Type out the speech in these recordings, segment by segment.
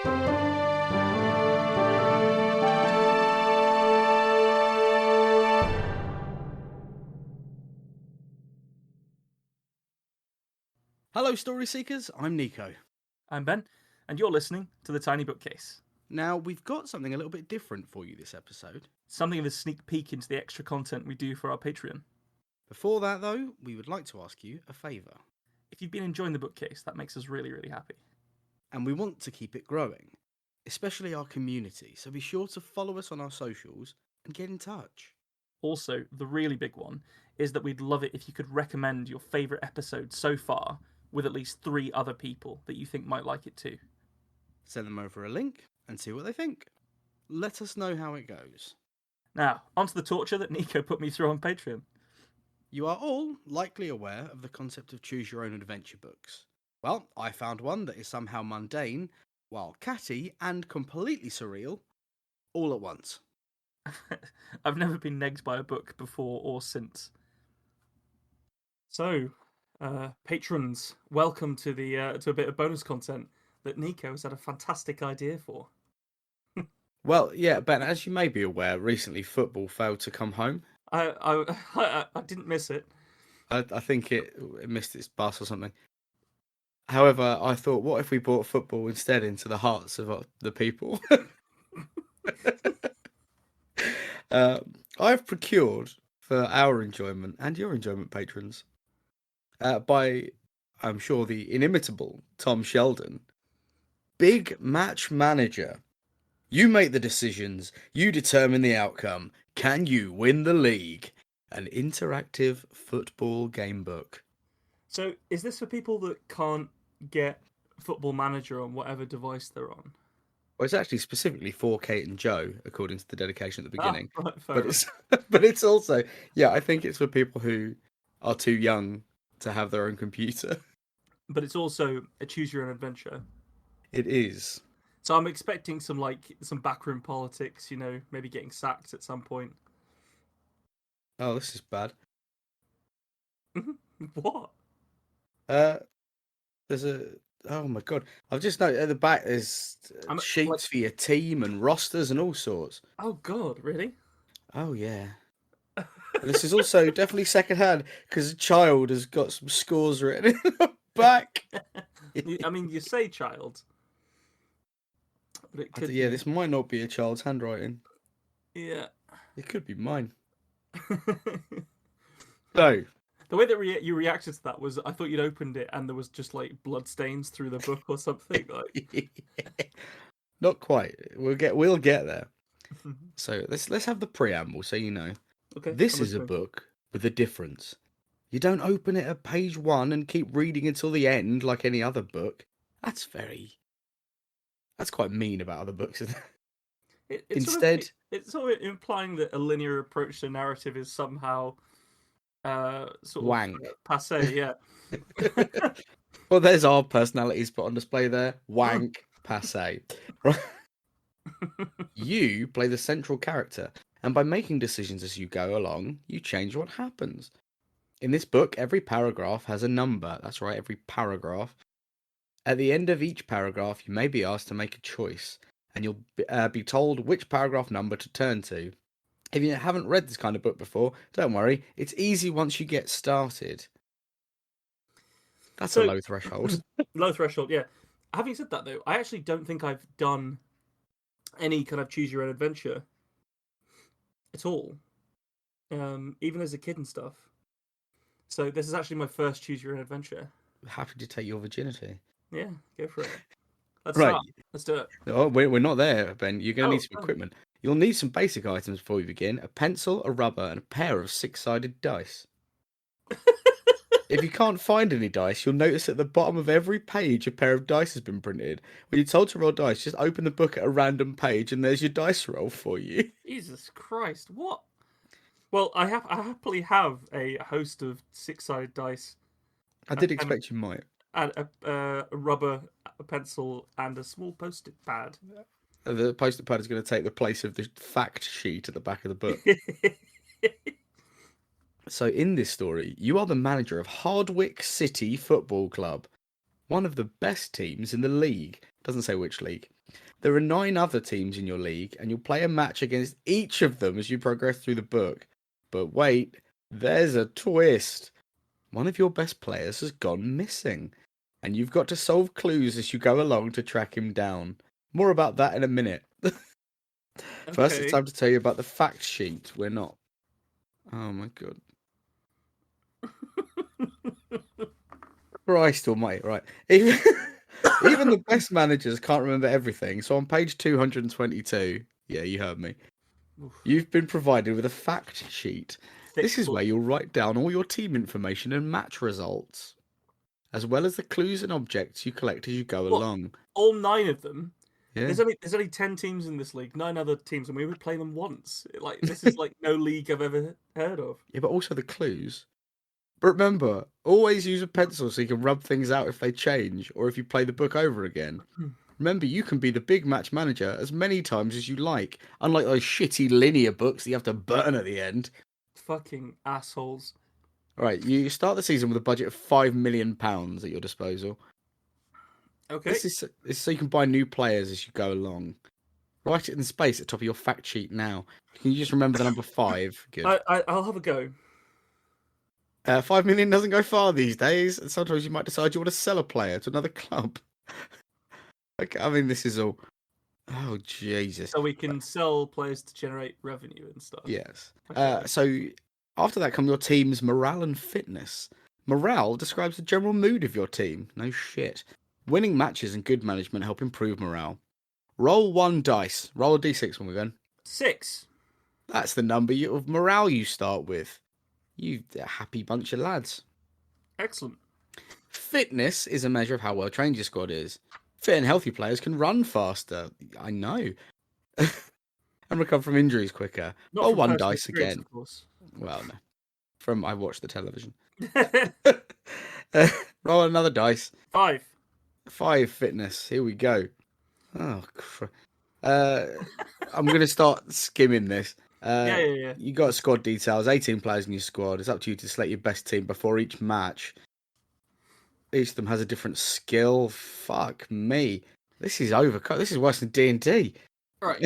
Hello, Story Seekers. I'm Nico. I'm Ben, and you're listening to The Tiny Bookcase. Now, we've got something a little bit different for you this episode. Something of a sneak peek into the extra content we do for our Patreon. Before that, though, we would like to ask you a favour. If you've been enjoying the bookcase, that makes us really, really happy. And we want to keep it growing, especially our community, so be sure to follow us on our socials and get in touch. Also, the really big one is that we'd love it if you could recommend your favourite episode so far with at least 3 other people that you think might like it too. Send them over a link and see what they think. Let us know how it goes. Now, onto the torture that Nico put me through on Patreon. You are all likely aware of the concept of choose your own adventure books. Well, I found one that is somehow mundane, while catty and completely surreal, all at once. I've never been negged by a book before or since. So, patrons, welcome to a bit of bonus content that Nico has had a fantastic idea for. Well, yeah, Ben, as you may be aware, recently football failed to come home. I didn't miss it. I think it missed its bus or something. However, I thought, what if we brought football instead into the hearts of the people? I've procured for our enjoyment and your enjoyment, patrons, by, I'm sure, the inimitable Tom Sheldon, Big Match Manager. You make the decisions, you determine the outcome. Can you win the league? An interactive football game book. So, is this for people that can't get Football Manager on whatever device they're on? Well, it's actually specifically for Kate and Joe, according to the dedication at the beginning. Right, but it's also, yeah, I think it's for people who are too young to have their own computer. But it's also a choose your own adventure. It is. So I'm expecting some backroom politics, maybe getting sacked at some point. Oh, this is bad. What? There's oh my god! I've just noticed at the back there's sheets for your team and rosters and all sorts. Oh god, really? Oh yeah. This is also definitely secondhand because a child has got some scores written in the back. I mean, you say child. But it could be. This might not be a child's handwriting. Yeah. It could be mine. So, the way that you reacted to that was, I thought you'd opened it and there was just like blood stains through the book or something. Not quite. We'll get there. So let's have the preamble, so you know. Okay. This is a book with a difference. You don't open it at page 1 and keep reading until the end like any other book. That's quite mean about other books, isn't it? Instead, it's sort of implying that a linear approach to narrative is somehow sort wank. of passé, yeah. Well, there's our personalities put on display there. Wank, passé. You play the central character, and by making decisions as you go along, you change what happens. In this book, every paragraph has a number. That's right, every paragraph. At the end of each paragraph, you may be asked to make a choice, and you'll be told which paragraph number to turn to. If you haven't read this kind of book before, don't worry. It's easy once you get started. That's a low threshold. Low threshold, yeah. Having said that, though, I actually don't think I've done any kind of choose your own adventure at all, even as a kid and stuff. So this is actually my first choose your own adventure. Happy to take your virginity. Yeah, go for it. Let's do it. Oh, we're not there, Ben. You're going to need some equipment. You'll need some basic items before we begin. A pencil, a rubber, and a pair of 6-sided dice. If you can't find any dice, you'll notice at the bottom of every page a pair of dice has been printed. When you're told to roll dice, just open the book at a random page and there's your dice roll for you. Jesus Christ, what? Well, I happily have a host of 6-sided dice. I did expect you might. And a rubber, a pencil, and a small post-it pad. The post-it pad is going to take the place of the fact sheet at the back of the book. So in this story, you are the manager of Hardwick City Football Club, one of the best teams in the league. Doesn't say which league. There are 9 other teams in your league, and you'll play a match against each of them as you progress through the book. But wait, there's a twist. One of your best players has gone missing, and you've got to solve clues as you go along to track him down. More about that in a minute. First, it's Okay. time to tell you about the fact sheet. We're not. Oh my god. Christ almighty, right. Even the best managers can't remember everything, so on page 222, yeah, you heard me, Oof. you've been provided with a fact sheet. Thick This is book. where you'll write down all your team information and match results, as well as the clues and objects you collect as you go What? along. All 9 of them? Yeah. There's only 10 teams in this league, 9 other teams, and we would play them once. Like this is like no league I've ever heard of. Yeah, but also the clues. But remember, always use a pencil so you can rub things out if they change, or if you play the book over again. Remember, you can be the big match manager as many times as you like, unlike those shitty linear books that you have to burn at the end. Fucking assholes. Alright, you start the season with a budget of £5 million at your disposal. Okay. This is so you can buy new players as you go along. Write it in space at the top of your fact sheet now. Can you just remember the number 5? Good. I'll have a go. 5 million doesn't go far these days, and sometimes you might decide you want to sell a player to another club. Okay, I mean, this is all. Oh, Jesus. So we can sell players to generate revenue and stuff. Yes. Okay. So after that come your team's morale and fitness. Morale describes the general mood of your team. No shit. Winning matches and good management help improve morale. Roll 1 dice. Roll a d6 when we're going. 6. That's the number of morale you start with. You a happy bunch of lads. Excellent. Fitness is a measure of how well trained your squad is. Fit and healthy players can run faster. I know. And recover from injuries quicker. Not Roll from 1 personal dice experience, again. of course. Well, no. From I watched the television. Roll another dice. 5. 5 fitness. Here we go. Oh, I'm going to start skimming this. Yeah. You got squad details. 18 players in your squad. It's up to you to select your best team before each match. Each of them has a different skill. Fuck me. This is overcut. This is worse than D&D. All right.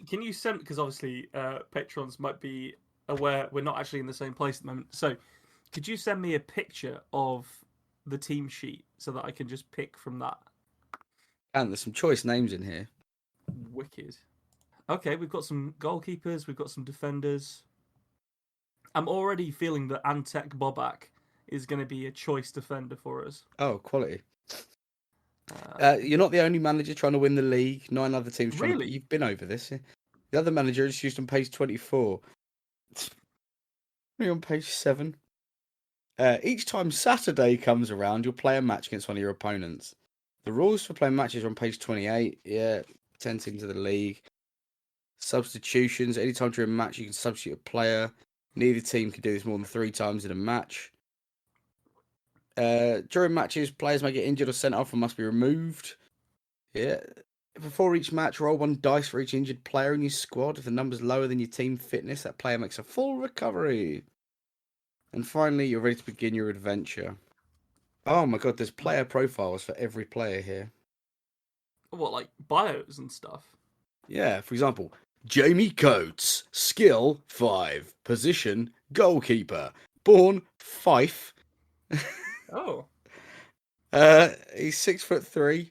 Can you send? Because obviously, patrons might be aware we're not actually in the same place at the moment. So, could you send me a picture of the team sheet so that I can just pick from that? And there's some choice names in here. Wicked. Okay, we've got some goalkeepers. We've got some defenders. I'm already feeling that Antek Bobak is going to be a choice defender for us. Oh, quality. You're not the only manager trying to win the league. 9 other teams trying Really? to. You've been over this. The other manager is used on page 24. Maybe on page 7. Each time Saturday comes around, you'll play a match against one of your opponents. The rules for playing matches are on page 28. Yeah, 10 teams of the league. Substitutions. Anytime during a match, you can substitute a player. Neither team can do this more than 3 times in a match. During matches, players may get injured or sent off and must be removed. Yeah. Before each match, roll 1 dice for each injured player in your squad. If the number's lower than your team fitness, that player makes a full recovery. And finally, you're ready to begin your adventure. Oh my god, there's player profiles for every player here. What, like bios and stuff? Yeah, for example, Jamie Coates, skill 5, position goalkeeper, born Fife. Oh. He's 6'3".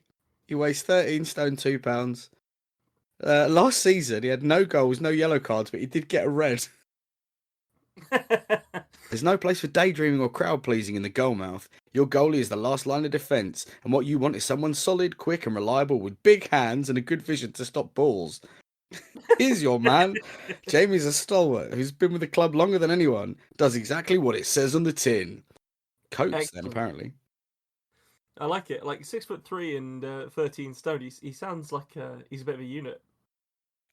He weighs 13 stone 2 pounds. Last season he had no goals, no yellow cards, but he did get a red. There's no place for daydreaming or crowd pleasing in the goalmouth. Your goalie is the last line of defence, and what you want is someone solid, quick, and reliable with big hands and a good vision to stop balls. Here's your man. Jamie's a stalwart who's been with the club longer than anyone. Does exactly what it says on the tin. Coats, Excellent. then, apparently. I like it. Like 6'3" and 13 stone. He sounds like he's a bit of a unit.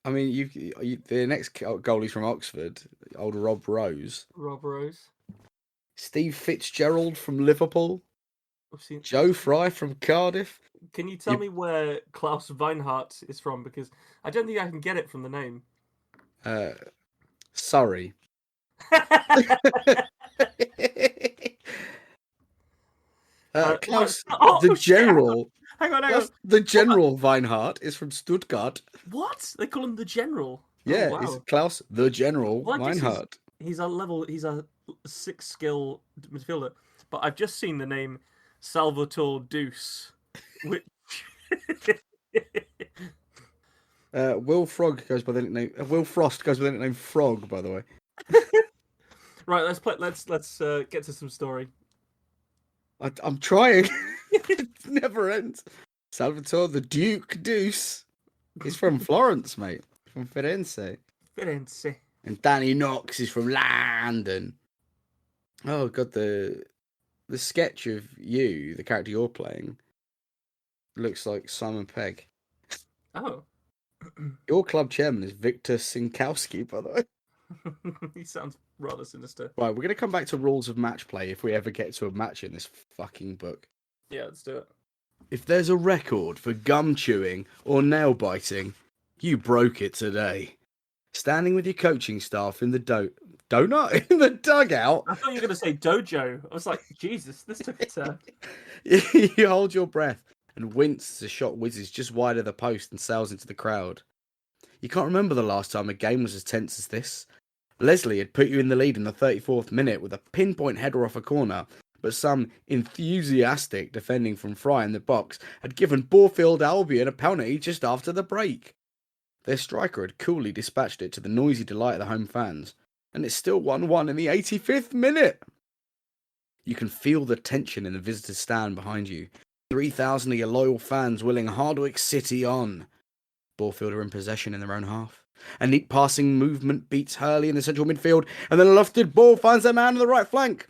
I mean, the next goalie's from Oxford, old Rob Rose. Rob Rose. Steve Fitzgerald from Liverpool. We've seen... Joe Fry from Cardiff. Can you tell me where Klaus Weinhardt is from? Because I don't think I can get it from the name. Surrey. Klaus, the general. Hang on. Plus, the General Weinhardt is from Stuttgart. What? They call him the General. Oh Yeah, it's wow. Klaus the General Well, I guess Weinhardt. he's a 6 skill midfielder. But I've just seen the name Salvatore Deuce, which Will Frog goes by the nickname. Will Frost goes by the nickname Frog, by the way. right. Let's play. Let's get to some story. I'm trying. It never ends. Salvatore the Duke Deuce. He's from Florence, mate. From Firenze. Firenze. And Danny Knox is from London. Oh god, the sketch of you, the character you're playing, looks like Simon Pegg. Oh. Your club chairman is Victor Sinkowski, by the way. He sounds rather sinister. Right, we're gonna come back to rules of match play if we ever get to a match in this fucking book. Yeah, let's do it. If there's a record for gum chewing or nail biting, you broke it today. Standing with your coaching staff in the donut in the dugout. I thought you were going to say dojo. I was like, Jesus, this took a turn. You hold your breath and wince as a shot whizzes just wide of the post and sails into the crowd. You can't remember the last time a game was as tense as this. Leslie had put you in the lead in the 34th minute with a pinpoint header off a corner, but some enthusiastic defending from Fry in the box had given Bourfield Albion a penalty just after the break. Their striker had coolly dispatched it to the noisy delight of the home fans, and it's still 1-1 in the 85th minute. You can feel the tension in the visitors' stand behind you. 3,000 of your loyal fans willing Hardwick City on. Bourfield are in possession in their own half. A neat passing movement beats Hurley in the central midfield, and then a lofted ball finds their man on the right flank.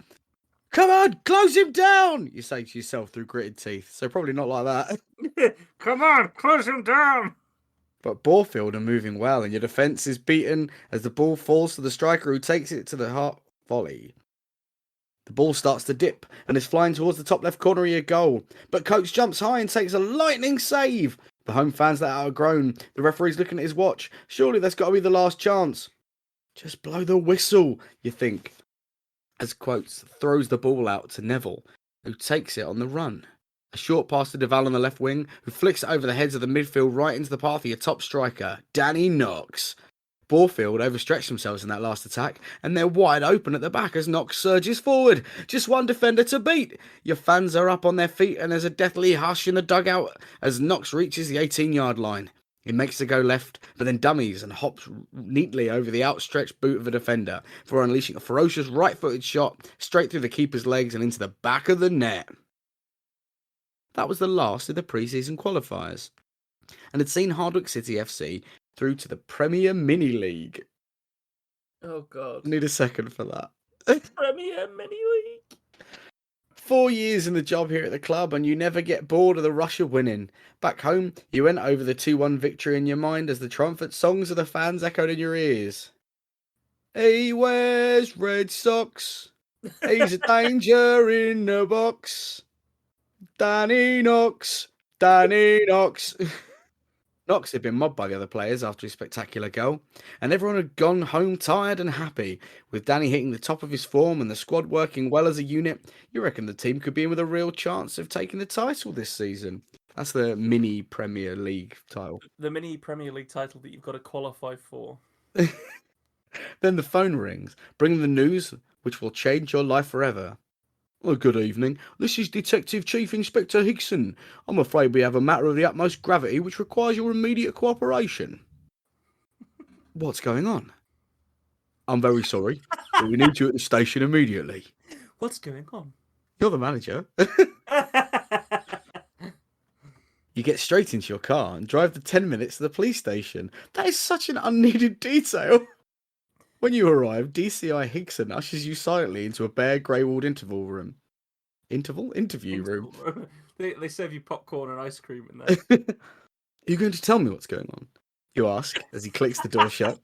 Come on, close him down, you say to yourself through gritted teeth. So probably not like that. Come on, close him down. But Bourfield are moving well, and your defence is beaten as the ball falls to the striker who takes it to the heart volley. The ball starts to dip and is flying towards the top left corner of your goal. But Coates jumps high and takes a lightning save. The home fans let out a groan. The referee's looking at his watch. Surely that's got to be the last chance. Just blow the whistle, you think, as Quotes throws the ball out to Neville, who takes it on the run. A short pass to Duval on the left wing, who flicks it over the heads of the midfield right into the path of your top striker, Danny Knox. Bourfield overstretched themselves in that last attack, and they're wide open at the back as Knox surges forward. Just one defender to beat. Your fans are up on their feet, and there's a deathly hush in the dugout as Knox reaches the 18-yard line. He makes the go left, but then dummies and hops neatly over the outstretched boot of a defender before unleashing a ferocious right-footed shot straight through the keeper's legs and into the back of the net. That was the last of the pre-season qualifiers, and had seen Hardwick City FC through to the Premier Mini League. Oh, God. I need a second for that. Premier Mini League. 4 years in the job here at the club, and you never get bored of the rush of winning. Back home, you went over the 2-1 victory in your mind as the triumphant songs of the fans echoed in your ears. He wears red socks. He's a danger in the box. Danny Knox. Danny Knox. Knox had been mobbed by the other players after his spectacular goal, and everyone had gone home tired and happy. With Danny hitting the top of his form and the squad working well as a unit, you reckon the team could be in with a real chance of taking the title this season. That's the mini Premier League title. The mini Premier League title that you've got to qualify for. Then the phone rings, bringing the news which will change your life forever. Oh, good evening. This is Detective Chief Inspector Hickson. I'm afraid we have a matter of the utmost gravity which requires your immediate cooperation. What's going on? I'm very sorry, but we need you at the station immediately. What's going on? You're the manager. You get straight into your car and drive the 10 minutes to the police station. That is such an unneeded detail. When you arrive, DCI Hickson ushers you silently into a bare grey-walled interview room. Interview room. They serve you popcorn and ice cream in there. Are you going to tell me what's going on? You ask as he clicks the door shut.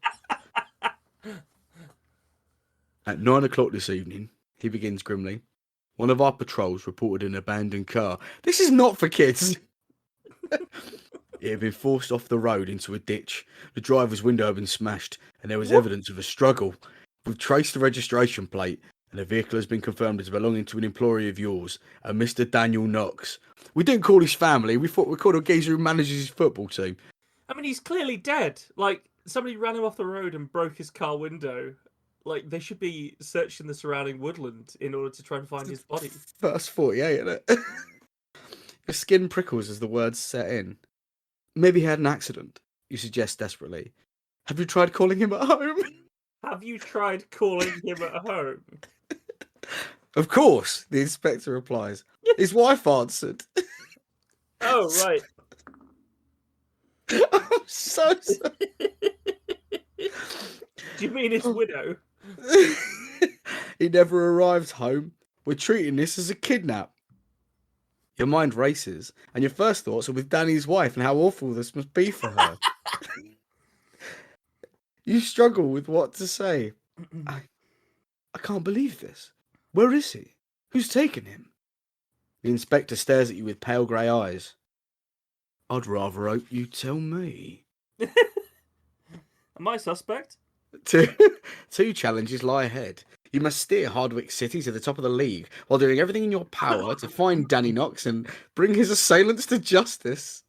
At 9 o'clock this evening, he begins grimly, one of our patrols reported an abandoned car. This is not for kids. It had been forced off the road into a ditch. The driver's window had been smashed, and there was evidence of a struggle. We've traced the registration plate, and the vehicle has been confirmed as belonging to an employee of yours, a Mr. Daniel Knox. We didn't call his family. We thought we called a geezer who manages his football team. I mean, he's clearly dead. Like, somebody ran him off the road and broke his car window. Like, they should be searching the surrounding woodland in order to try and find his body. Verse 48, isn't it? Your skin prickles as the words set in. Maybe he had an accident, you suggest desperately. Have you tried calling him at home? Have you tried calling him at home? Of course, the inspector replies. His wife answered. Oh, right. I'm so sorry. Do you mean his widow? He never arrived home. We're treating this as a kidnap. Your mind races, and your first thoughts are with Danny's wife and how awful this must be for her. You struggle with what to say. I can't believe this. Where is he? Who's taken him? The inspector stares at you with pale grey eyes. I'd rather hope you tell me. Am I suspect? Two challenges lie ahead. You must steer Hardwick City to the top of the league while doing everything in your power to find Danny Knox and bring his assailants to justice.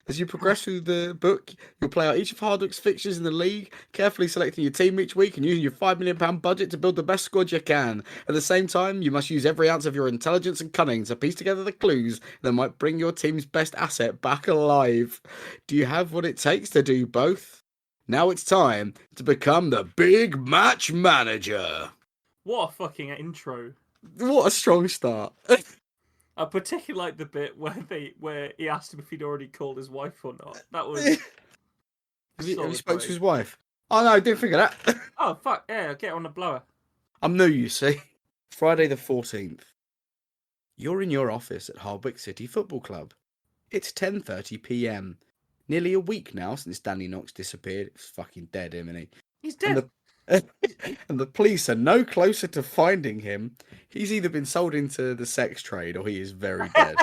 As you progress through the book, you'll play out each of Hardwick's fixtures in the league, carefully selecting your team each week and using your £5 million budget to build the best squad you can. At the same time, you must use every ounce of your intelligence and cunning to piece together the clues that might bring your team's best asset back alive. Do you have what it takes to do both? Now it's time to become the Big Match Manager. What a fucking intro. What a strong start. I particularly like the bit where he asked him if he'd already called his wife or not. That was. Have you spoke to his wife? Oh no, I didn't think of that. Oh fuck yeah! Get on the blower. I'm new, you see. Friday the 14th. You're in your office at Hardwick City Football Club. It's 10:30 p.m. Nearly a week now since Danny Knox disappeared. He's fucking dead, isn't he? He's dead. And the police are no closer to finding him. He's either been sold into the sex trade or he is very dead.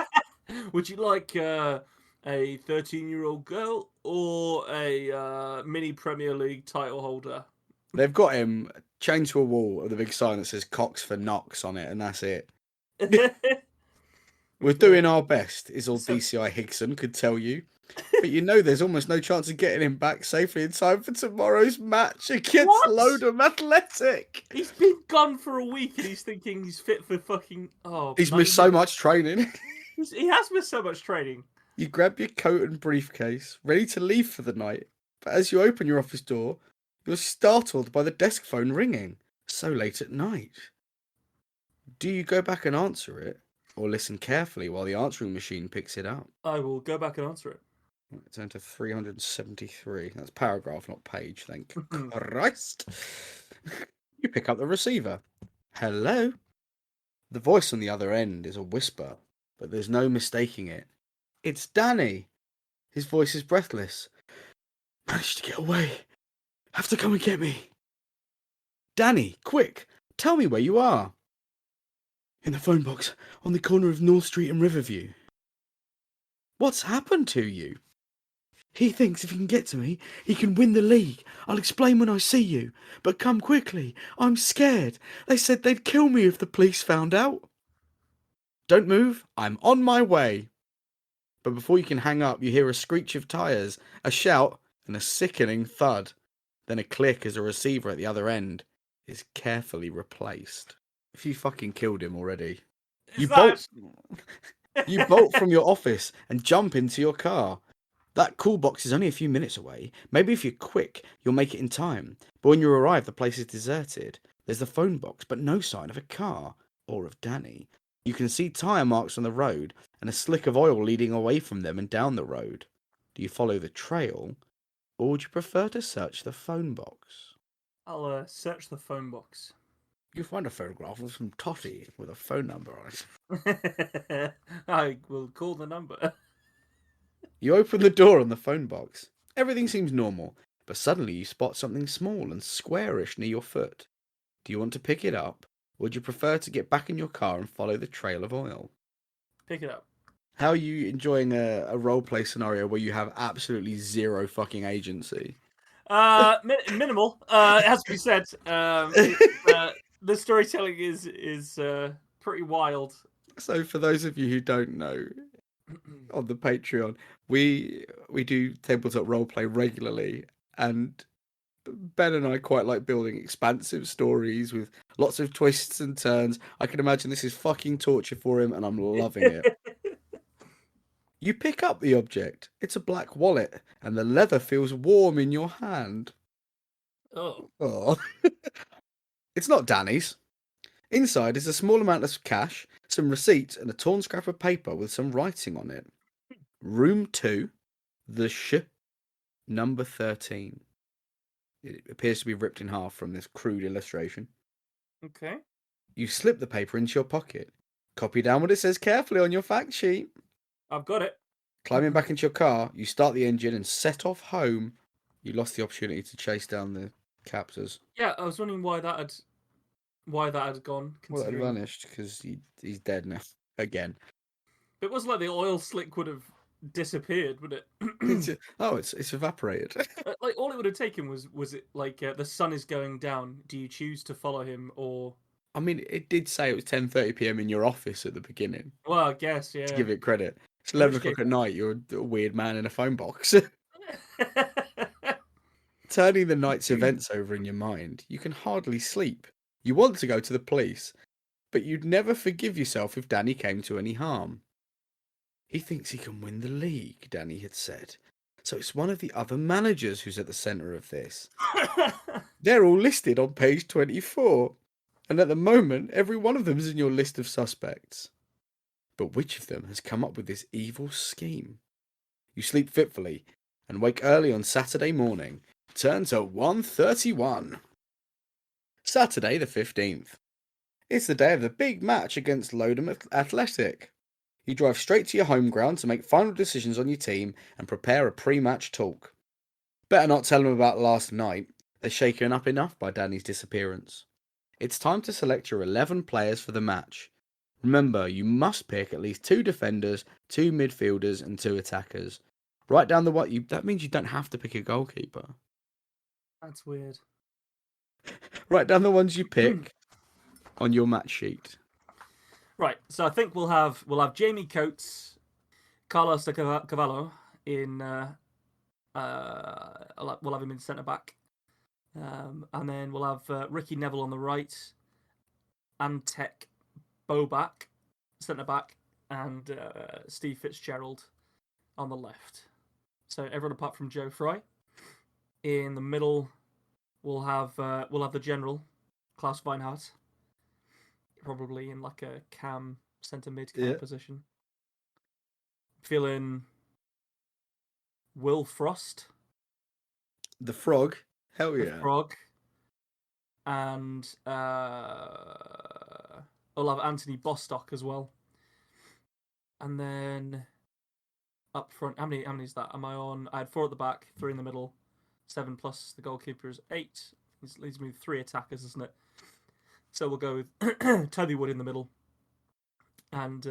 Would you like a 13-year-old girl or a mini Premier League title holder? They've got him chained to a wall with a big sign that says Cox for Knox on it, and that's it. We're doing our best, is all DCI Higson could tell you. But you know there's almost no chance of getting him back safely in time for tomorrow's match against Lodham Athletic. He's been gone for a week and he's thinking he's fit for fucking... Oh, he's missed so much training. He has missed so much training. You grab your coat and briefcase, ready to leave for the night. But as you open your office door, you're startled by the desk phone ringing so late at night. Do you go back and answer it, or listen carefully while the answering machine picks it up? I will go back and answer it. Turn to 373. That's paragraph, not page, thank Christ. You pick up the receiver. Hello? The voice on the other end is a whisper, but there's no mistaking it. It's Danny. His voice is breathless. Managed to get away. Have to come and get me. Danny, quick, tell me where you are. In the phone box, on the corner of North Street and Riverview. What's happened to you? He thinks if he can get to me, he can win the league. I'll explain when I see you. But come quickly. I'm scared. They said they'd kill me if the police found out. Don't move. I'm on my way. But before you can hang up, you hear a screech of tyres, a shout, and a sickening thud. Then a click as a receiver at the other end is carefully replaced. If you fucking killed him already. You bolt from your office and jump into your car. That call box is only a few minutes away. Maybe if you're quick, you'll make it in time. But when you arrive, the place is deserted. There's the phone box, but no sign of a car or of Danny. You can see tyre marks on the road and a slick of oil leading away from them and down the road. Do you follow the trail, or would you prefer to search the phone box? I'll search the phone box. You find a photograph of some totty with a phone number on it. I will call the number. You open the door on the phone box. Everything seems normal, but suddenly you spot something small and squarish near your foot. Do you want to pick it up, or would you prefer to get back in your car and follow the trail of oil? Pick it up. How are you enjoying a roleplay scenario where you have absolutely zero fucking agency? Minimal. It has to be said. The storytelling is pretty wild. So for those of you who don't know, on the Patreon, we do tabletop roleplay regularly, and Ben and I quite like building expansive stories with lots of twists and turns. I can imagine this is fucking torture for him, and I'm loving it. You pick up the object. It's a black wallet, and the leather feels warm in your hand. Oh, Oh. It's not Danny's. Inside is a small amount of cash, some receipts, and a torn scrap of paper with some writing on it. Room 2, the number 13. It appears to be ripped in half from this crude illustration. okay. You slip the paper into your pocket. Copy down what it says carefully on your fact sheet. I've got it. Climbing back into your car, you start the engine and set off home. You lost the opportunity to chase down the captors. Yeah, I was wondering why that had gone. Well, it Considering vanished because he's dead now. Again. it wasn't like the oil slick would have disappeared, would it? It's evaporated. Like all it would have taken was it like the sun is going down. Do you choose to follow him or? I mean, it did say it was 10:30 p.m. in your office at the beginning. Well, I guess To yeah. give it credit, it's In 11 which case, o'clock at night. You're a weird man in a phone box. Turning the night's events over in your mind, you can hardly sleep. You want to go to the police, but you'd never forgive yourself if Danny came to any harm. He thinks he can win the league, Danny had said. So it's one of the other managers who's at the centre of this. They're all listed on page 24, and at the moment, every one of them is in your list of suspects. But which of them has come up with this evil scheme? You sleep fitfully and wake early on Saturday morning. Turn to 1:31. Saturday the 15th. It's the day of the big match against Lodham Athletic. You drive straight to your home ground to make final decisions on your team and prepare a pre-match talk. Better not tell them about last night. They're shaken up enough by Danny's disappearance. It's time to select your 11 players for the match. Remember, you must pick at least 2 defenders, 2 midfielders, and 2 attackers. Write down that means you don't have to pick a goalkeeper. That's weird. Write down the ones you pick on your match sheet. Right, so I think we'll have Jamie Coates, Carlos de Cavallo in. We'll have him in centre back, and then we'll have Ricky Neville on the right, Antec Boback centre back, and Steve Fitzgerald on the left. So everyone apart from Joe Fry. In the middle, we'll have the general, Klaus Weinhardt, probably in like a cam centre mid kind of position. Feeling Will Frost, The Frog, hell the yeah. Frog, and we'll have Anthony Bostock as well. And then up front, how many is that? Am I on? I had 4 at the back, 3 in the middle, 7 plus the goalkeeper is 8. This leaves me with 3 attackers, isn't it? So we'll go with Toby Wood in the middle and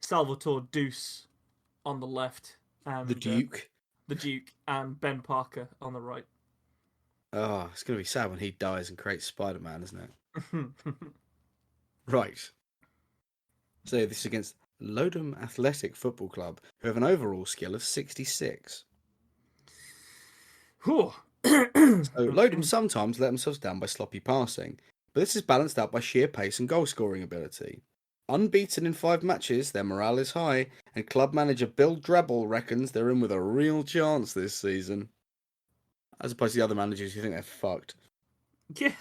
Salvatore Deuce on the left, and The Duke. the Duke, and Ben Parker on the right. Oh, it's going to be sad when he dies and creates Spider-Man, isn't it? Right. So this is against Lodham Athletic Football Club, who have an overall skill of 66. So Lodham sometimes let themselves down by sloppy passing, but this is balanced out by sheer pace and goal-scoring ability. Unbeaten in 5 matches, their morale is high, and club manager Bill Drebble reckons they're in with a real chance this season. As opposed to the other managers who think they're fucked. Yeah.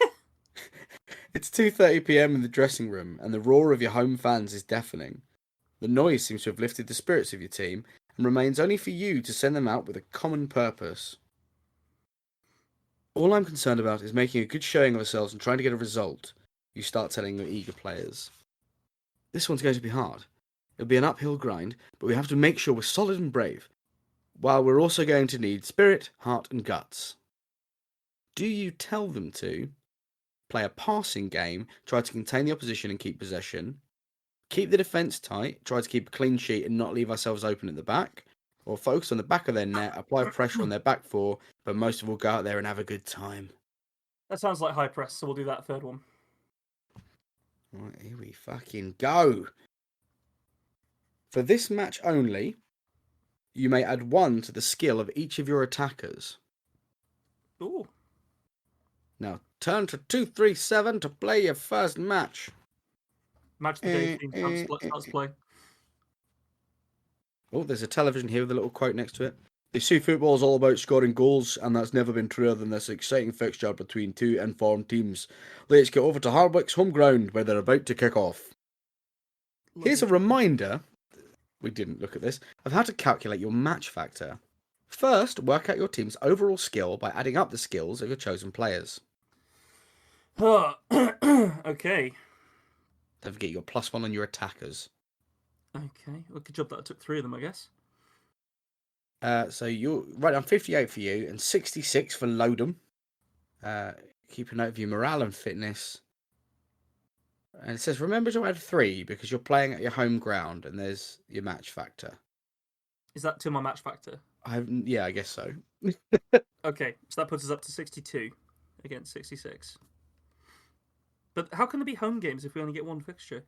It's 2:30 p.m. in the dressing room, and the roar of your home fans is deafening. The noise seems to have lifted the spirits of your team, and remains only for you to send them out with a common purpose. All I'm concerned about is making a good showing of ourselves and trying to get a result, you start telling your eager players. This one's going to be hard. It'll be an uphill grind, but we have to make sure we're solid and brave, while we're also going to need spirit, heart, and guts. Do you tell them to play a passing game, try to contain the opposition and keep possession, keep the defence tight, try to keep a clean sheet and not leave ourselves open at the back, or focus on the back of their net, apply pressure on their back 4, but most of all go out there and have a good time? That sounds like high press, so we'll do that third one. Right, here we fucking go. For this match only, you may add 1 to the skill of each of your attackers. Ooh. Now, turn to 237 to play your first match. Match the day theme starts playing. Oh, there's a television here with a little quote next to it. They see football is all about scoring goals, and that's never been truer than this exciting fixture between two informed teams. Let's get over to Hardwick's home ground, where they're about to kick off. Here's a reminder, we didn't look at this, of how to calculate your match factor. First, work out your team's overall skill by adding up the skills of your chosen players. Okay. Don't forget your +1 on your attackers. Okay. Well, good job that I took 3 of them, I guess. So you're right on 58 for you and 66 for Lodum. Keep a note of your morale and fitness. And it says remember to add 3 because you're playing at your home ground and there's your match factor. Is that to my match factor? Yeah, I guess so. Okay, so that puts us up to 62 against 66. But how can there be home games if we only get 1 fixture?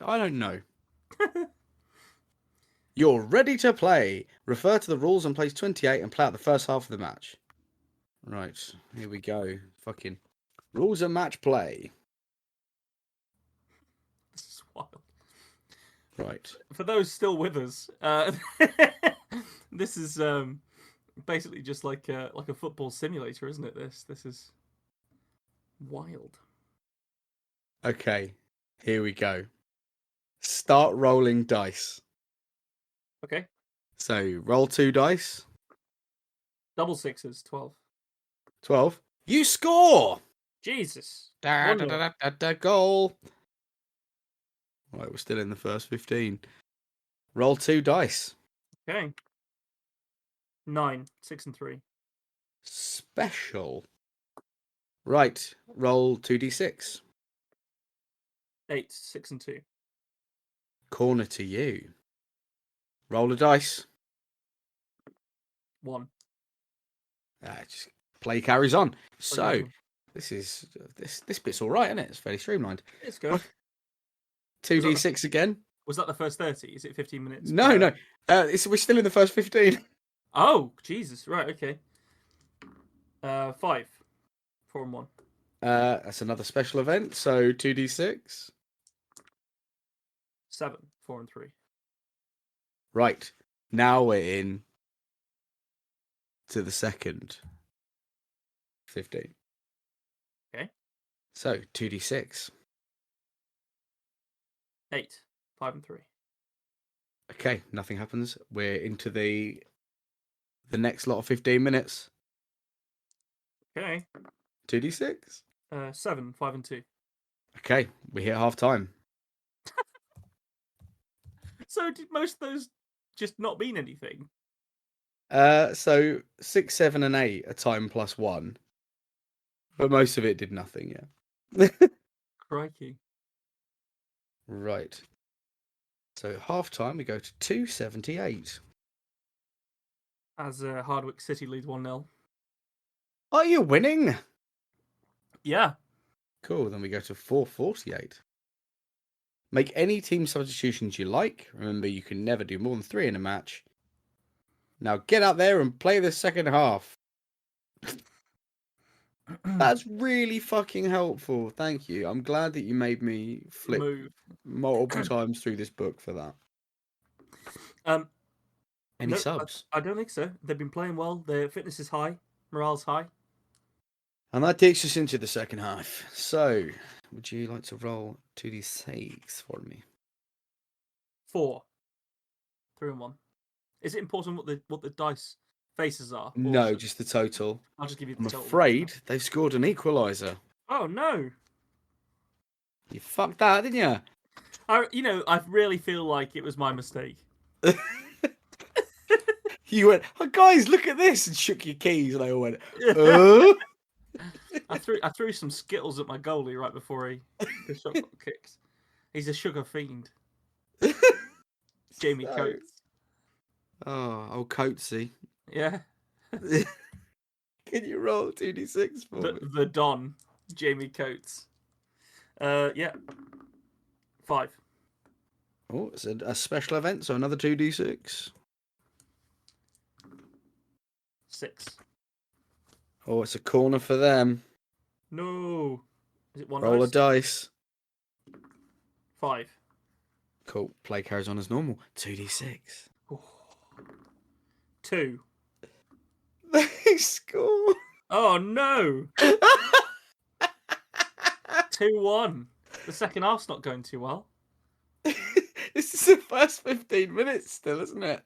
I don't know. You're ready to play. Refer to the rules on page 28 and play out the first half of the match. Right, here we go. Fucking rules of match play. This is wild. Right. For those still with us, this is basically just like a football simulator, isn't it? This is wild. Okay, here we go. Start rolling dice. Okay. So roll 2 dice. Double sixes, 12. 12. You score! Jesus. Goal. Right, we're still in the first 15. Roll 2 dice. Okay. 9, 6 and 3. Special. Right, roll 2d6. 8, 6 and 2. Corner to you. Roll a dice. 1. Just play carries on. So Okay. this bit's all right, isn't it? It's fairly streamlined. It's good. 2d6 again. Was that the first 30? Is it 15 minutes? No. We're still in the first 15. Oh, Jesus. Right, okay. 5. 4 and 1. That's another special event. So 2d6. 7, 4 and 3. Right. Now we're in to the second 15. Okay. So 2d6. 8, 5 and 3. Okay, nothing happens. We're into the next lot of 15 minutes. Okay. 2d6. 7, 5 and 2. Okay, we hit half time. So did most of those just not mean anything? So 6, 7, and 8 are time +1. But most of it did nothing, yeah. Crikey. Right. So half time we go to 278. As Hardwick City leads 1-0. Are you winning? Yeah. Cool, then we go to 448. Make any team substitutions you like. Remember, you can never do more than 3 in a match. Now get out there and play the second half. That's really fucking helpful. Thank you. I'm glad that you made me flip multiple times through this book for that. Any subs? I don't think so. They've been playing well. Their fitness is high. Morale's high. And that takes us into the second half. So, would you like to roll 2d6 for me? 4. 3 and 1. Is it important what the dice faces are? No, just the total. I'll just give you the I'm total. afraid they've scored an equaliser. Oh, no. You fucked that, didn't you? I really feel like it was my mistake. You went, oh, guys, look at this, and shook your keys, and I went, I threw some Skittles at my goalie right before he shot kicks. He's a sugar fiend. Jamie Coates. Oh, old Coatesy. Yeah. Can you roll 2d6 for me? The Don, Jamie Coates. Yeah. 5. Oh, it's a special event, so another 2d6. 6. Oh, it's a corner for them. No. Is it one Roll a dice? dice. 5. Cool. Play carries on as normal. 2d6. Oh. 2. They score. Oh no! 2-1. The second half's not going too well. This is the first 15 minutes still, isn't it?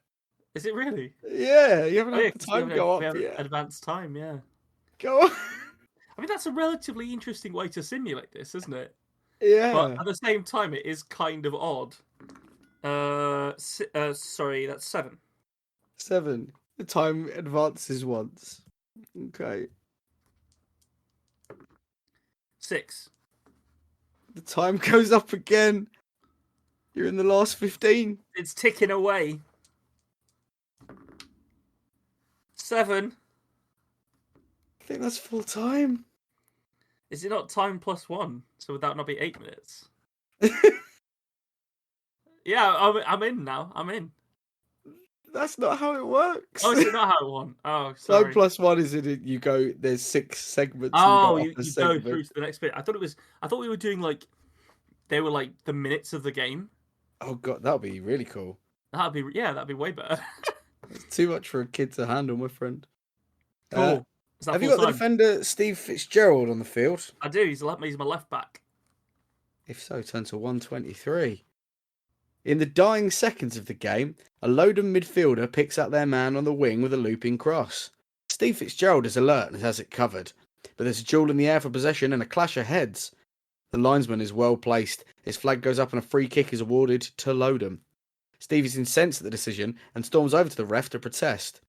Is it really? Yeah, you haven't Oh yeah, had the 'cause time we go up have yet. advanced time, yeah. Go on. I mean, that's a relatively interesting way to simulate this, isn't it? But Yeah. at the same time, it is kind of odd. Sorry, that's 7. 7. The time advances once. Okay. 6. The time goes up again. You're in the last 15. It's ticking away. 7. I think that's full time. Is it not time plus 1? So would that not be 8 minutes? Yeah, I'm in now. I'm in. That's not how it works. Oh, is it not how it won? Oh, Time sorry. plus 1 is in it. You go. There's 6 segments. Oh, And you you go up a go segment. through to the next bit. I thought we were doing like they were like the minutes of the game. Oh god, that would be really cool. That'd be way better. It's too much for a kid to handle, my friend. Cool. Is that Have you full got the time? defender Steve Fitzgerald on the field? I do. He's my left back. If so, turn to 123. In the dying seconds of the game, a Lowdham midfielder picks up their man on the wing with a looping cross. Steve Fitzgerald is alert and has it covered, but there's a duel in the air for possession and a clash of heads. The linesman is well placed. His flag goes up and a free kick is awarded to Lowdham. Steve is incensed at the decision and storms over to the ref to protest.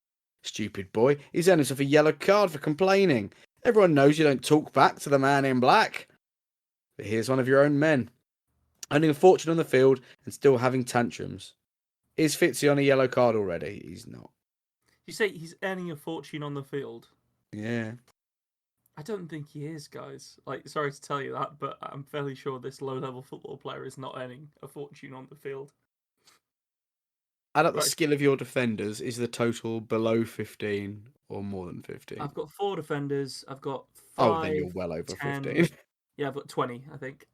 Stupid boy, he's earned himself a yellow card for complaining. Everyone knows you don't talk back to the man in black. But here's one of your own men, earning a fortune on the field and still having tantrums. Is Fitzy on a yellow card already? He's not. You say he's earning a fortune on the field. Yeah. I don't think he is, guys. Like, sorry to tell you that, but I'm fairly sure this low-level football player is not earning a fortune on the field. Add up the Right. skill of your defenders. Is the total below 15 or more than 15? I've got 4 defenders. I've got 5. Oh, then you're well over 10. 15. Yeah, I've got 20, I think.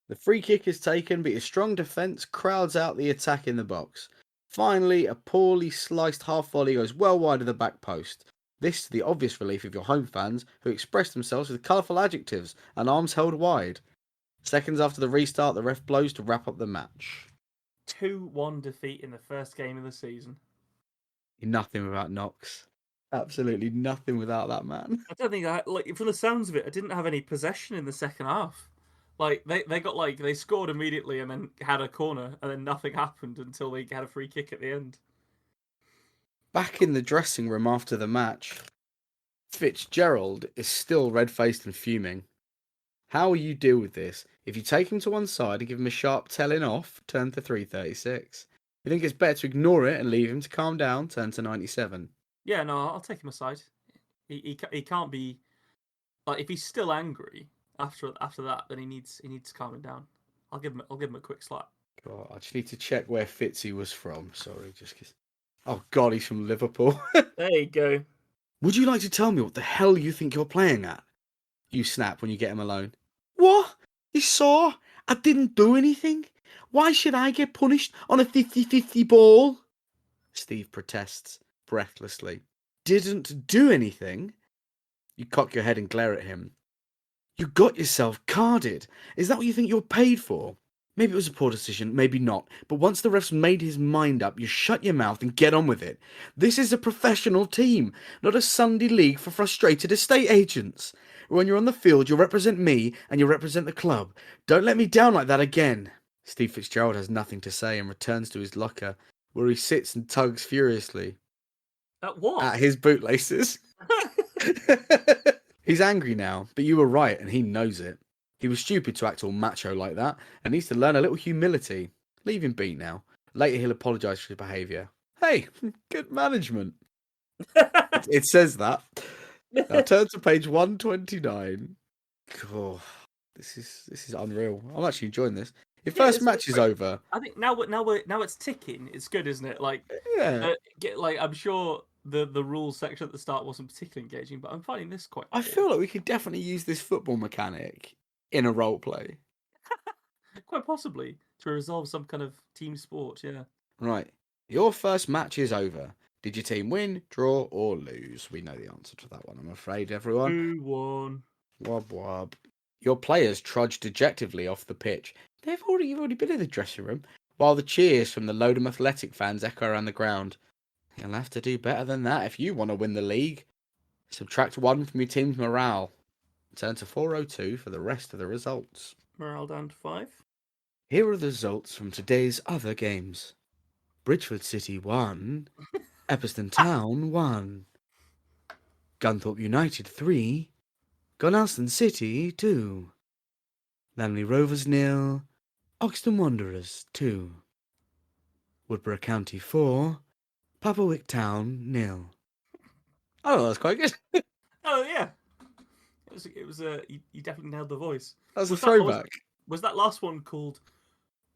The free kick is taken, but your strong defence crowds out the attack in the box. Finally, a poorly sliced half volley goes well wide of the back post. This to the obvious relief of your home fans, who express themselves with colourful adjectives and arms held wide. Seconds after the restart, the ref blows to wrap up the match. 2-1 defeat in the first game of the season. Nothing without Knox. Absolutely nothing without that man. I don't think from the sounds of it, I didn't have any possession in the second half. Like they scored immediately and then had a corner and then nothing happened until they had a free kick at the end. Back in the dressing room after the match, Fitzgerald is still red-faced and fuming. How will you deal with this? If you take him to one side and give him a sharp telling off, turn to 336. You think it's better to ignore it and leave him to calm down, turn to 97. Yeah, no, I'll take him aside. He can't be like if he's still angry after that, then he needs calming down. I'll give him a quick slap. God, I just need to check where Fitzy was from. Sorry, just 'cause. Oh God, he's from Liverpool. There you go. Would you like to tell me what the hell you think you're playing at? You snap when you get him alone. What? You saw? I didn't do anything. Why should I get punished on a 50-50 ball? Steve protests breathlessly. Didn't do anything? You cock your head and glare at him. You got yourself carded. Is that what you think you're paid for? Maybe it was a poor decision, maybe not. But once the ref's made his mind up, you shut your mouth and get on with it. This is a professional team, not a Sunday league for frustrated estate agents. When you're on the field, you'll represent me and you'll represent the club. Don't let me down like that again. Steve Fitzgerald has nothing to say and returns to his locker, where he sits and tugs furiously. At what? At his bootlaces. He's angry now, but you were right and he knows it. He was stupid to act all macho like that and needs to learn a little humility. Leave him be now. Later he'll apologise for his behaviour. Hey, good management. It says that. Now turn to page 129. Oh, This is unreal. I'm actually enjoying this. Your Yeah, first it's match is great. over. I think now it's ticking. It's good, isn't it? Like, Yeah. I'm sure the rules section at the start wasn't particularly engaging, but I'm finding this quite I good. feel like we could definitely use this football mechanic in a role play. Quite possibly to resolve some kind of team sport. Yeah. Right. Your first match is over. Did your team win, draw, or lose? We know the answer to that one, I'm afraid, everyone. Who won? Wob wob. Your players trudge dejectedly off the pitch. You've already been in the dressing room, while the cheers from the Lodum Athletic fans echo around the ground. You'll have to do better than that if you want to win the league. Subtract 1 from your team's morale. Turn to 402 for the rest of the results. Morale down to 5. Here are the results from today's other games. Bridgeford City 1, Epperson Town 1, Gunthorpe United 3, Gonalston City 2, Langley Rovers 0, Oxton Wanderers 2, Woodborough County 4, Papawick Town 0. Oh, that's quite good. Oh yeah, it was you definitely nailed the voice. That's a Was that throwback. was that last one called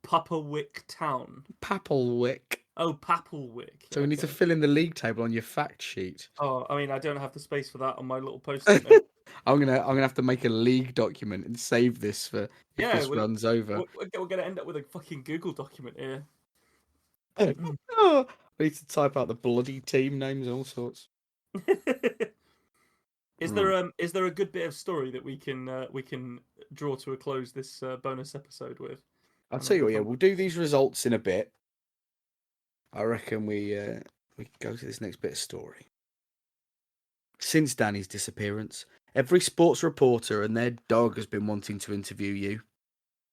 Papawick Town? Papelwick. Oh, Papelwick. So we need to Okay. fill in the league table on your fact sheet. Oh, I mean, I don't have the space for that on my little post-it note. I'm gonna have to make a league document and save this for if Yeah, this runs over. we're gonna end up with a fucking Google document here. Oh, I need to type out the bloody team names and all sorts. Right. Is there a good bit of story that we can draw to a close this bonus episode with? I'll And tell then you go what. Yeah, from we'll do these results in a bit. I reckon we can go to this next bit of story. Since Danny's disappearance, every sports reporter and their dog has been wanting to interview you.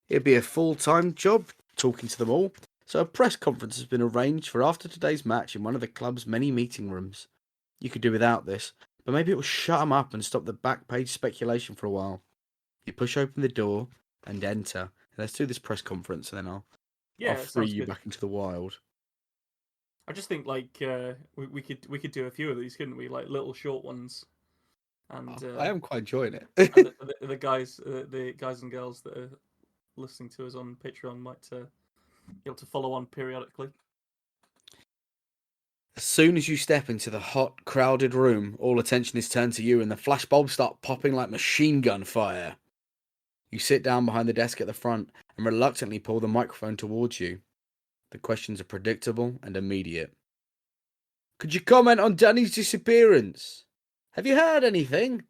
It'd be a full-time job talking to them all, so a press conference has been arranged for after today's match in one of the club's many meeting rooms. You could do without this, but maybe it will shut them up and stop the back page speculation for a while. You push open the door and enter. Let's do this press conference, and then I'll Yeah, it free sounds you good. back into the wild. I just think like we could do a few of these, couldn't we? Like little short ones, and I am quite enjoying and it. the guys and girls that are listening to us on Patreon might be able to follow on periodically. As soon as you step into the hot, crowded room, all attention is turned to you, and the flashbulbs start popping like machine gun fire. You sit down behind the desk at the front and reluctantly pull the microphone towards you. The questions are predictable and immediate. Could you comment on Danny's disappearance? Have you heard anything?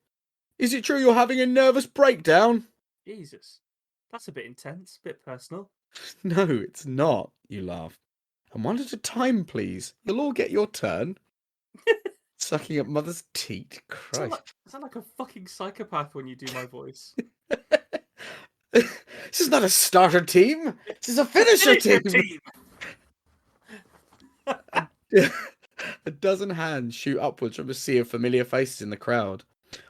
Is it true you're having a nervous breakdown? Jesus, that's a bit intense, a bit personal. No, it's not, you laugh. And one at a time, please. You'll all get your turn. Sucking up mother's teat. Christ. I sound like a fucking psychopath when you do my voice. This is not a starter team. This is a finisher team. A dozen hands shoot upwards from a sea of familiar faces in the crowd.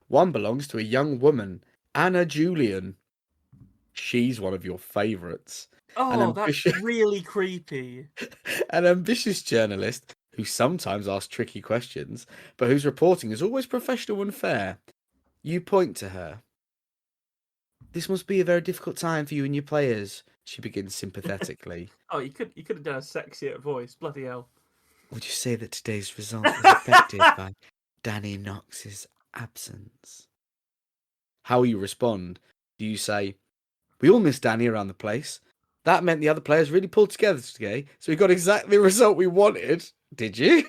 One belongs to a young woman, Anna Julian. She's one of your favourites. Oh, that's really creepy. An ambitious journalist who sometimes asks tricky questions, but whose reporting is always professional and fair. You point to her. This must be a very difficult time for you and your players, she begins sympathetically. Oh, you could have done a sexier voice. Bloody hell. Would you say that today's result was affected by Danny Knox's absence? How will you respond? Do you say, we all miss Danny around the place. That meant the other players really pulled together today, so we got exactly the result we wanted. Did you?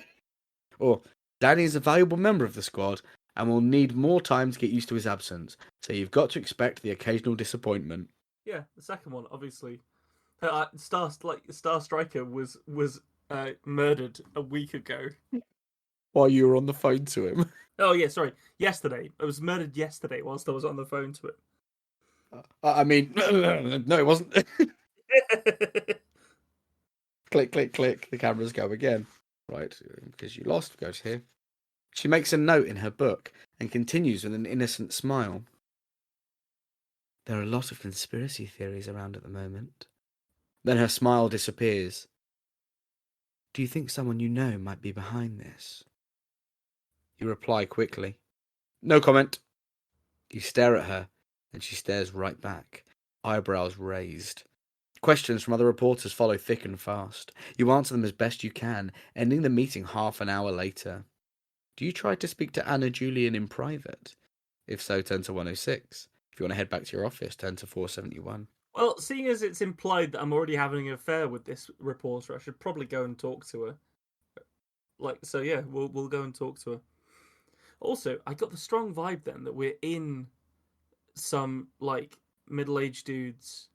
Or, Danny is a valuable member of the squad and will need more time to get used to his absence, so you've got to expect the occasional disappointment. Yeah, the second one, obviously. Star Striker was murdered a week ago. While you were on the phone to him. Oh yeah, sorry. Yesterday, I was murdered yesterday whilst I was on the phone to him. I mean, no, it wasn't. Click, click, click. The cameras go again. Right, because you lost, go to here. She makes a note in her book and continues with an innocent smile. There are a lot of conspiracy theories around at the moment. Then her smile disappears. Do you think someone you know might be behind this? You reply quickly. No comment. You stare at her, And she stares right back, eyebrows raised. Questions from other reporters follow thick and fast. You answer them as best you can, ending the meeting half an hour later. Do you try to speak to Anna Julian in private? If so, turn to 106. If you want to head back to your office, turn to 471. Well, seeing as it's implied that I'm already having an affair with this reporter, I should probably go and talk to her. So yeah, we'll go and talk to her. Also, I got the strong vibe then that we're in some like middle-aged dude's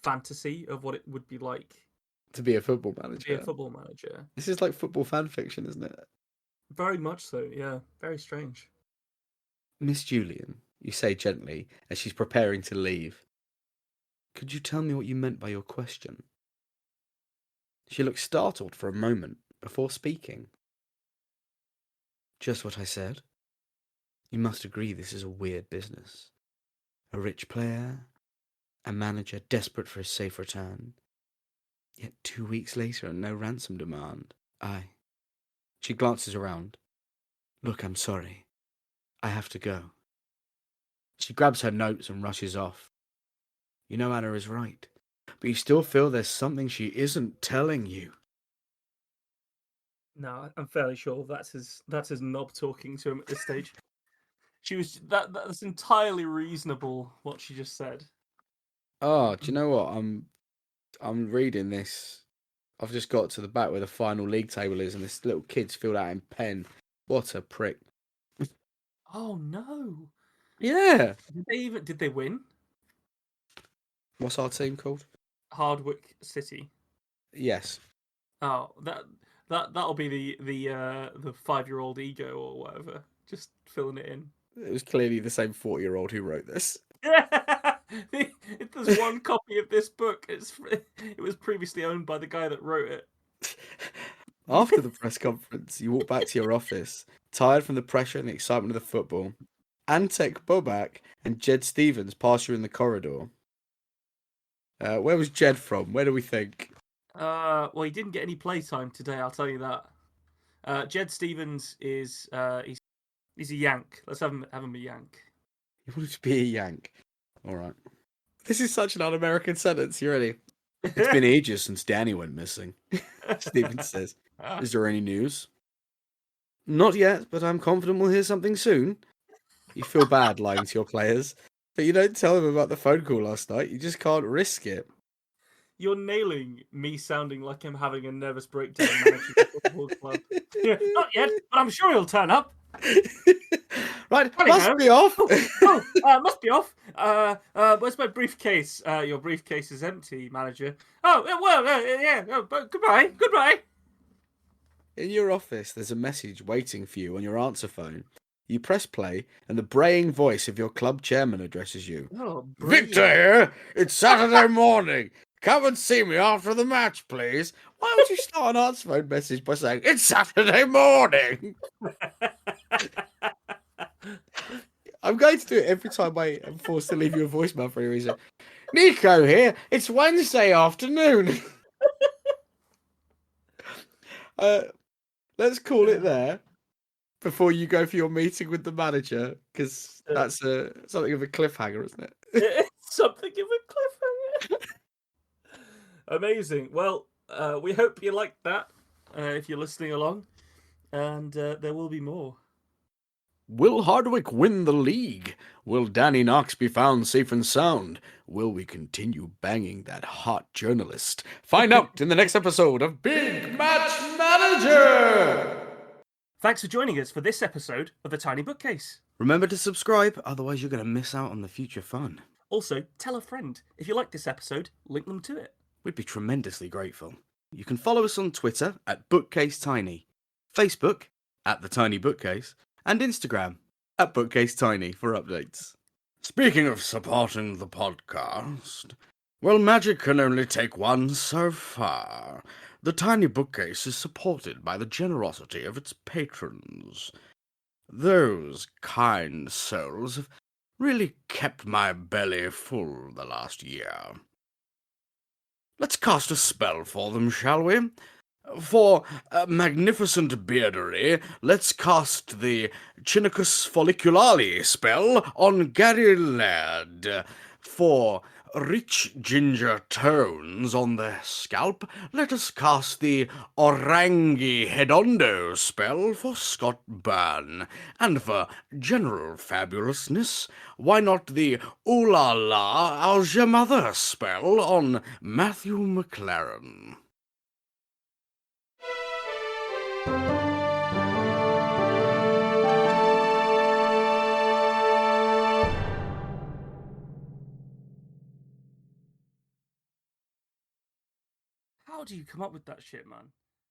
fantasy of what it would be like To be a football to be a manager. football manager. This is like football fan fiction, isn't it? Very much so, yeah. Very strange. Miss Julian, you say gently as she's preparing to leave. Could you tell me what you meant by your question? She looks startled for a moment before speaking. Just what I said. You must agree this is a weird business. A rich player, a manager desperate for a safe return. Yet 2 weeks later and no ransom demand. She glances around. Look, I'm sorry. I have to go. She grabs her notes and rushes off. You know Anna is right, but you still feel there's something she isn't telling you. No, I'm fairly sure that's his knob talking to him at this stage. She was that's entirely reasonable what she just said. Oh, do you know what? I'm reading this. I've just got to the back where the final league table is, and this little kid's filled out in pen. What a prick! Oh no! Yeah. Did they win? What's our team called? Hardwick City. Yes. Oh, that'll be the 5-year-old ego or whatever, just filling it in. It was clearly the same 40-year-old who wrote this. If there's one copy of this book, it was previously owned by the guy that wrote it. After the press conference, you walk back to your office, tired from the pressure and the excitement of the football. Antek Bobak and Jed Stevens pass you in the corridor. Where was Jed from? Where do we think? Well, he didn't get any playtime today, I'll tell you that. Jed Stevens is he's a Yank. Let's have him a Yank. You wanted to be a Yank. All right. This is such an un-American sentence. You ready? It's been ages since Danny went missing. Stevens says. Is there any news? Not yet, but I'm confident we'll hear something soon. You feel bad lying to your players, but you don't tell them about the phone call last night. You just can't risk it. You're nailing me sounding like I'm having a nervous breakdown managing a football club. Yeah, not yet, but I'm sure he'll turn up. Right, must be off. Must be off. Where's my briefcase? Your briefcase is empty, manager. Oh, well, yeah. But goodbye. In your office, there's a message waiting for you on your answer phone. You press play, and the braying voice of your club chairman addresses you. Oh, Victor here! It's Saturday morning! Come and see me after the match, please. Why would you start an answer phone message by saying, it's Saturday morning? I'm going to do it every time I am forced to leave you a voicemail for any reason. Nico here! It's Wednesday afternoon! Let's call it there before you go for your meeting with the manager, because that's something of a cliffhanger, isn't it? It's something of a cliffhanger. Amazing. Well, we hope you liked that, if you're listening along, and there will be more. Will Hardwick win the league? Will Danny Knox be found safe and sound? Will we continue banging that hot journalist? Find out in the next episode of Big Match Manager! Thanks for joining us for this episode of The Tiny Bookcase. Remember to subscribe, otherwise you're going to miss out on the future fun. Also, tell a friend. If you like this episode, link them to it. We'd be tremendously grateful. You can follow us on Twitter at BookcaseTiny, Facebook at The Tiny Bookcase, and Instagram at BookcaseTiny for updates. Speaking of supporting the podcast, well, magic can only take one so far. The Tiny Bookcase is supported by the generosity of its patrons. Those kind souls have really kept my belly full the last year. Let's cast a spell for them, shall we? For magnificent beardery, let's cast the Chinicus folliculale spell on Gary Laird. For rich ginger tones on the scalp, let us cast the Orangi Hedondo spell for Scott Byrne. And for general fabulousness, why not the Ooh La La How's Your Mother spell on Matthew McLaren? How do you come up with that shit, man?